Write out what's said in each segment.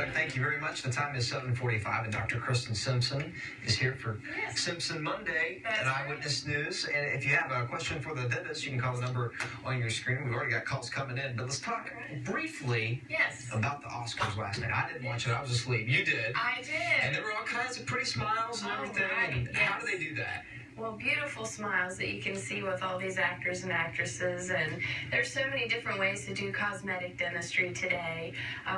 right, thank you very much. The time is 7:45, and Dr. Kristen Simpson is here for Simpson Monday at Eyewitness News. And if you have a question for the dentist, you can call the number on your screen. We've already got calls coming in, but let's talk briefly about the Oscars last night. I didn't watch it. I was asleep. You did. I did. And there were all kinds of pretty smiles and everything. Right. And how do they do that? Well, beautiful smiles that you can see with all these actors and actresses, and there's so many different ways to do cosmetic dentistry today.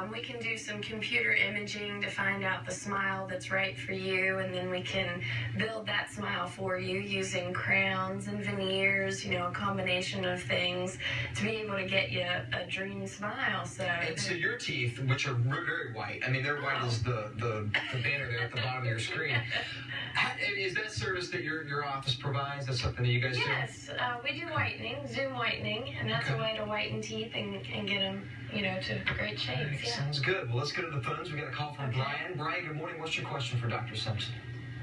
We can do some computer imaging to find out the smile that's right for you, and then we can build that smile for you using crowns and veneers, you know, a combination of things to be able to get you a dream smile. And so your teeth, which are very white, I mean, they're white as the banner there at the bottom of your screen. Is that service that your office provides? That's something that you guys do? Yes, we do whitening, Zoom whitening, and that's a way to whiten teeth and get them, you know, to great shape. Right, sounds good. Well, let's go to the phones. We got a call from Brian. Brian, good morning. What's your question for Dr. Simpson?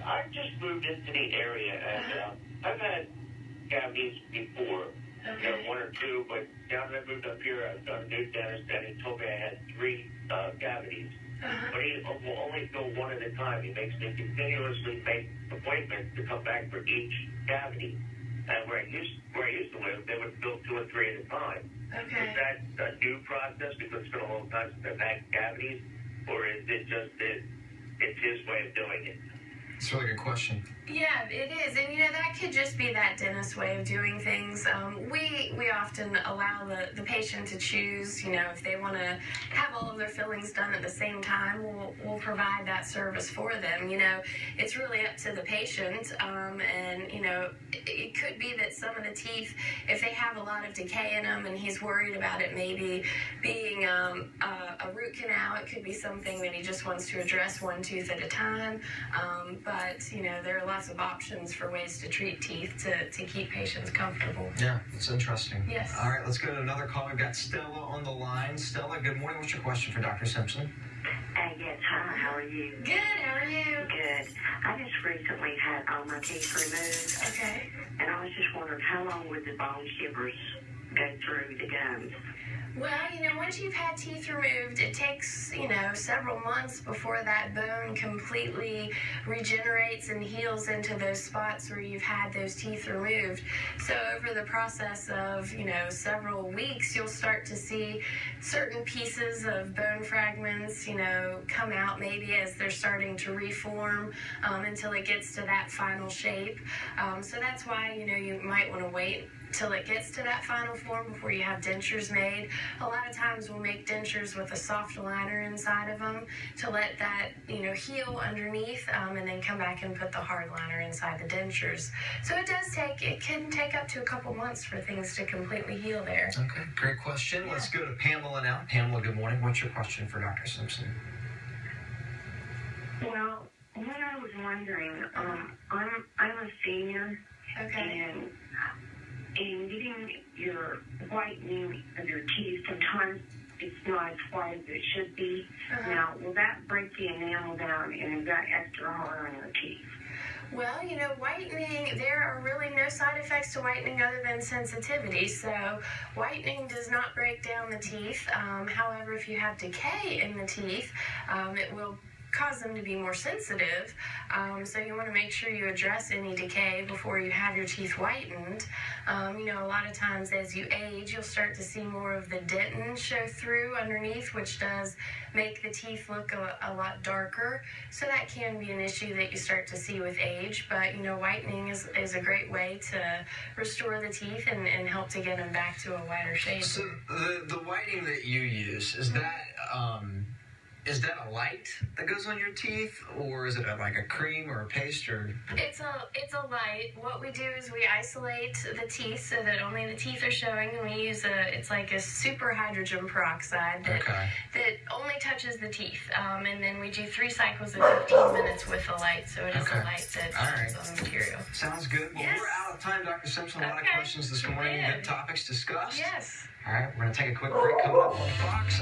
I just moved into the area, and I've had cavities before, one or two, but now that I moved up here, I've got a new dentist, and he told me I had 3 cavities. But he will only fill one at a time. He makes me continuously make appointments to come back for each cavity. And where I used to live, they would fill 2 or 3 at a time. Is that a new process because it's been a long time since I've had cavities, or is it just that it's his way of doing it? It's a really good question. Yeah, it is. And, you know, that could just be that dentist's way of doing things. We often allow the patient to choose, you know, if they want to have all of their fillings done at the same time, we'll provide that service for them. You know, it's really up to the patient. And, you know, it could be that some of the teeth, if they have a lot of decay in them and he's worried about it maybe being a root canal, it could be something that he just wants to address one tooth at a time. But, you know, there are lots of options for ways to treat teeth to keep patients comfortable. Yeah, it's interesting. Yes. All right, let's go to another call. We've got Stella on the line. Stella, good morning. What's your question for Dr. Simpson? Yes, hi, how are you? Good, how are you? Good. I just recently had all my teeth removed. Okay. And I was just wondering, how long would the bone shivers go through the gums? Well, you know, once you've had teeth removed, it takes, you know, several months before that bone completely regenerates and heals into those spots where you've had those teeth removed. So over the process of, you know, several weeks, you'll start to see certain pieces of bone fragments, you know, come out maybe as they're starting to reform until it gets to that final shape. So that's why, you know, you might want to wait till it gets to that final form before you have dentures made. A lot of times we'll make dentures with a soft aligner inside of them to let that, you know, heal underneath and then come back and put the hard liner inside the dentures. So it can take up to a couple months for things to completely heal there. Okay, great question. Yeah. Let's go to Pamela now. Pamela, good morning. What's your question for Dr. Simpson? Well, what I was wondering, I'm a senior, and getting your whitening of your teeth, sometimes it's not as white as it should be. Now, will that break the enamel down, and is that extra hard on your teeth? Well, you know, whitening, there are really no side effects to whitening other than sensitivity. So whitening does not break down the teeth. However, if you have decay in the teeth, it will cause them to be more sensitive. So you want to make sure you address any decay before you have your teeth whitened. You know, a lot of times as you age, you'll start to see more of the dentin show through underneath, which does make the teeth look a lot darker. So that can be an issue that you start to see with age. But, you know, whitening is a great way to restore the teeth and help to get them back to a whiter shape. So the whitening that you use, is that a light that goes on your teeth, or is it like a cream or a paste, or? It's a light. What we do is we isolate the teeth so that only the teeth are showing, and we use it's like a super hydrogen peroxide that only touches the teeth. And then we do 3 cycles of 15 minutes with the light, so it is a light that turns on the material. Sounds good. Well, we're out of time, Dr. Simpson. A lot of questions this morning. Good topics discussed. Yes. All right, we're going to take a quick break. Coming up on Fox.